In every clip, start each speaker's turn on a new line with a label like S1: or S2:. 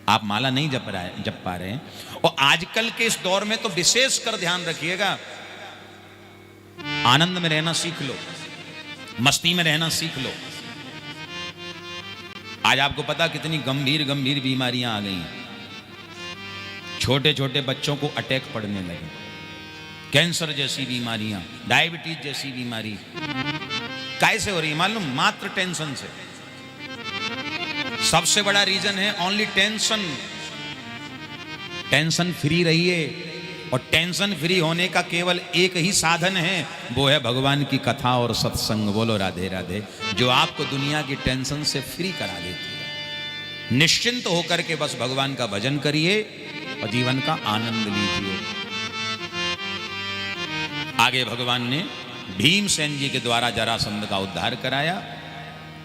S1: आप माला नहीं जप पा रहे हैं। और आजकल के इस दौर में तो विशेष कर ध्यान रखिएगा, आनंद में रहना सीख लो, मस्ती में रहना सीख लो। आज आपको पता कितनी गंभीर गंभीर बीमारियां आ गई हैं। छोटे छोटे बच्चों को अटैक पड़ने लगे, कैंसर जैसी बीमारियां, डायबिटीज जैसी बीमारी कैसे हो रही है मालूम? मात्र टेंशन से। सबसे बड़ा रीजन है ओनली टेंशन। टेंशन फ्री रहिए, और टेंशन फ्री होने का केवल एक ही साधन है, वो है भगवान की कथा और सत्संग। बोलो राधे राधे, जो आपको दुनिया की टेंशन से फ्री करा देती है। निश्चिंत होकर के बस भगवान का भजन करिए और जीवन का आनंद लीजिए। आगे भगवान ने भीमसेन जी के द्वारा जरासंध का उद्धार कराया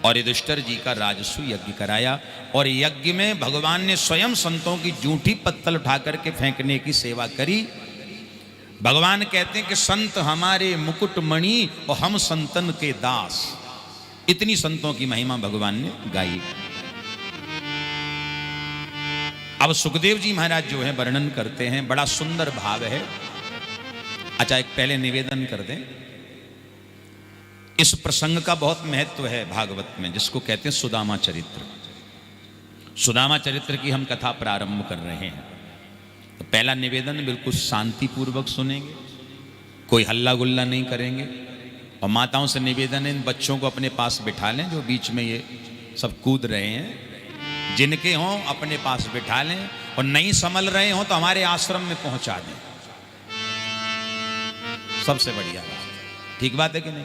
S1: और युधिष्ठिर जी का राजसू यज्ञ कराया, और यज्ञ में भगवान ने स्वयं संतों की जूठी पत्तल उठा करके फेंकने की सेवा करी। भगवान कहते हैं कि संत हमारे मुकुटमणि और हम संतन के दास। इतनी संतों की महिमा भगवान ने गाई। अब सुखदेव जी महाराज जो है वर्णन करते हैं, बड़ा सुंदर भाव है। अच्छा, एक पहले निवेदन कर दें, इस प्रसंग का बहुत महत्व है भागवत में, जिसको कहते हैं सुदामा चरित्र। सुदामा चरित्र की हम कथा प्रारंभ कर रहे हैं। तो पहला निवेदन, बिल्कुल शांतिपूर्वक सुनेंगे, कोई हल्ला गुल्ला नहीं करेंगे। और माताओं से निवेदन है, इन बच्चों को अपने पास बिठा लें जो बीच में ये सब कूद रहे हैं। जिनके हों अपने पास बिठा लें, और नहीं संभल रहे हों तो हमारे आश्रम में पहुंचा दें। सबसे बढ़िया बात, ठीक बात है कि नहीं?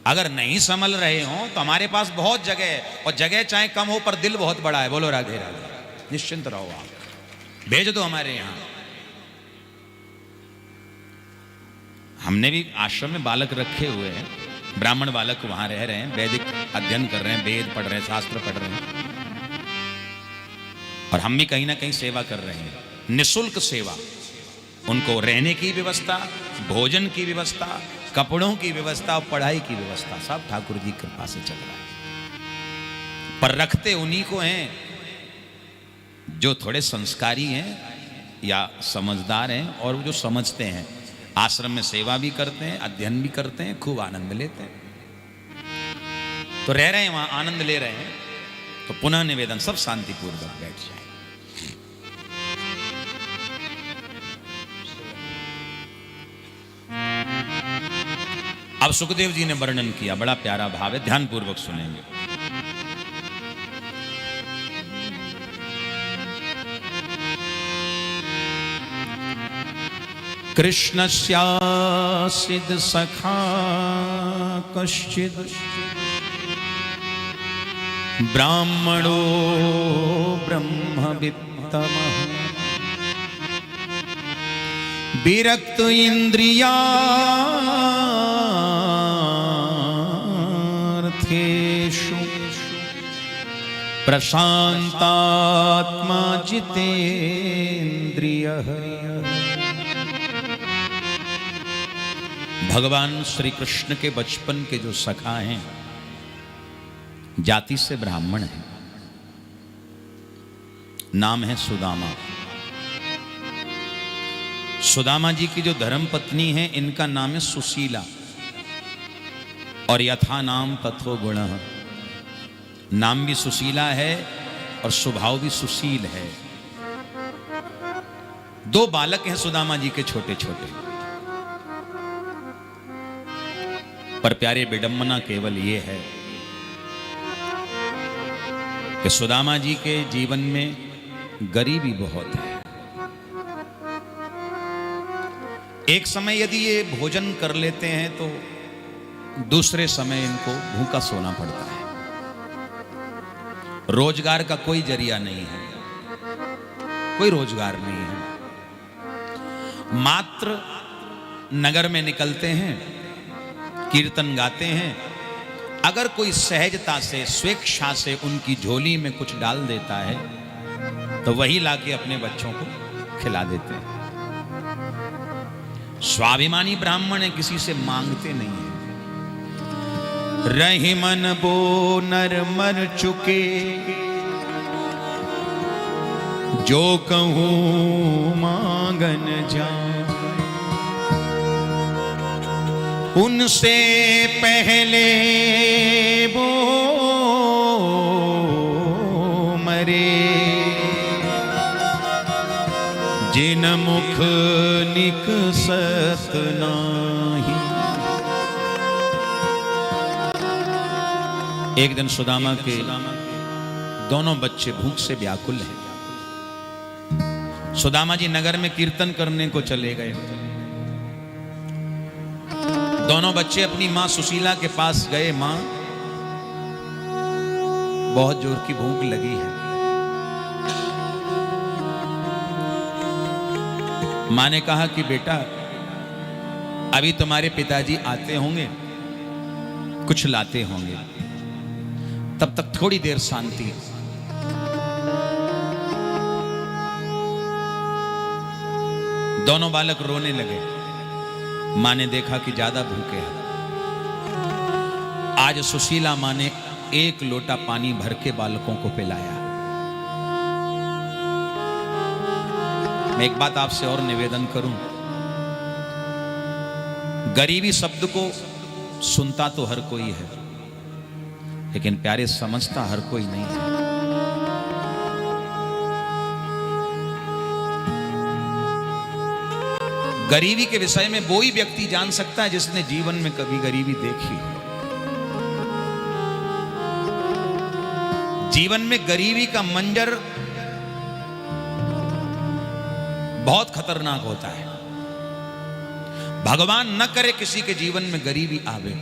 S1: अगर नहीं संभल रहे हो तो हमारे पास बहुत जगह है, और जगह चाहे कम हो पर दिल बहुत बड़ा है। बोलो राधे राधे, निश्चिंत रहो, आप भेज दो हमारे यहां। हमने भी आश्रम में बालक रखे हुए हैं, ब्राह्मण बालक वहां रह रहे हैं, वैदिक अध्ययन कर रहे हैं, वेद पढ़ रहे हैं, शास्त्र पढ़ रहे हैं, और हम भी कहीं ना कहीं सेवा कर रहे हैं, निःशुल्क सेवा। उनको रहने की व्यवस्था, भोजन की व्यवस्था, कपड़ों की व्यवस्था, पढ़ाई की व्यवस्था, सब ठाकुर जी की कृपा से चल रहा है। पर रखते उन्हीं को हैं जो थोड़े संस्कारी हैं या समझदार हैं, और जो समझते हैं। आश्रम में सेवा भी करते हैं, अध्ययन भी करते हैं, खूब आनंद लेते हैं। तो रह रहे हैं वहां, आनंद ले रहे हैं। तो पुनः निवेदन, सब शांतिपूर्वक बैठ जाए। अब सुखदेव जी ने वर्णन किया, बड़ा प्यारा भाव है, ध्यान पूर्वक सुनेंगे। कृष्णस्यासीद सखा कश्चिद ब्राह्मणो ब्रह्मवित्तमः विरक्त इंद्रियार्थेषु प्रशांतात्मा जितेन्द्रियः। भगवान श्री कृष्ण के बचपन के जो सखा हैं, जाति से ब्राह्मण हैं, नाम है सुदामा। सुदामा जी की जो धर्म पत्नी है, इनका नाम है सुशीला, और यथा नाम तथो गुण। नाम भी सुशीला है और स्वभाव भी सुशील है। दो बालक हैं सुदामा जी के छोटे छोटे, पर प्यारे विडंबना केवल ये है कि सुदामा जी के जीवन में गरीबी बहुत है। एक समय यदि ये भोजन कर लेते हैं तो दूसरे समय इनको भूखा सोना पड़ता है। रोजगार का कोई जरिया नहीं है, कोई रोजगार नहीं है। मात्र नगर में निकलते हैं, कीर्तन गाते हैं। अगर कोई सहजता से, स्वेच्छा से उनकी झोली में कुछ डाल देता है तो वही लाके अपने बच्चों को खिला देते हैं। स्वाभिमानी ब्राह्मण है, किसी से मांगते नहीं है। रही मन बो नर मर चुके, जो कहूँ मांगन जाए, उनसे पहले वो मरे, जिन मुख निकसत नाही। एक दिन सुदामा के दोनों बच्चे भूख से व्याकुल हैं। सुदामा जी नगर में कीर्तन करने को चले गए। दोनों बच्चे अपनी मां सुशीला के पास गए। मां, बहुत जोर की भूख लगी है। मां ने कहा कि बेटा, अभी तुम्हारे पिताजी आते होंगे, कुछ लाते होंगे, तब तक थोड़ी देर शांति। दोनों बालक रोने लगे। मां ने देखा कि ज्यादा भूखे हैं। आज सुशीला मां ने 1 लोटा पानी भर के बालकों को पिलाया। मैं एक बात आपसे और निवेदन करूं, गरीबी शब्द को सुनता तो हर कोई है, लेकिन प्यारे समझता हर कोई नहीं है। गरीबी के विषय में वो ही व्यक्ति जान सकता है जिसने जीवन में कभी गरीबी देखी हो। जीवन में गरीबी का मंजर बहुत खतरनाक होता है। भगवान न करे किसी के जीवन में गरीबी आवे,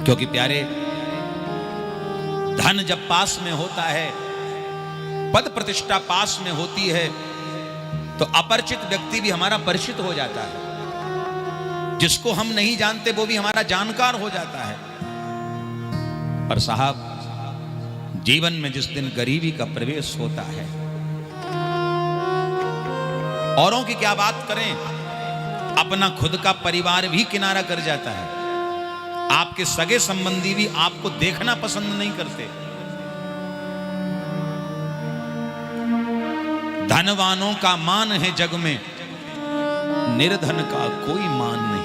S1: क्योंकि प्यारे, धन जब पास में होता है, पद प्रतिष्ठा पास में होती है, तो अपरिचित व्यक्ति भी हमारा परिचित हो जाता है। जिसको हम नहीं जानते वो भी हमारा जानकार हो जाता है। पर साहब, जीवन में जिस दिन गरीबी का प्रवेश होता है, औरों की क्या बात करें, अपना खुद का परिवार भी किनारा कर जाता है। आपके सगे संबंधी भी आपको देखना पसंद नहीं करते। धनवानों का मान है जग में, निर्धन का कोई मान नहीं।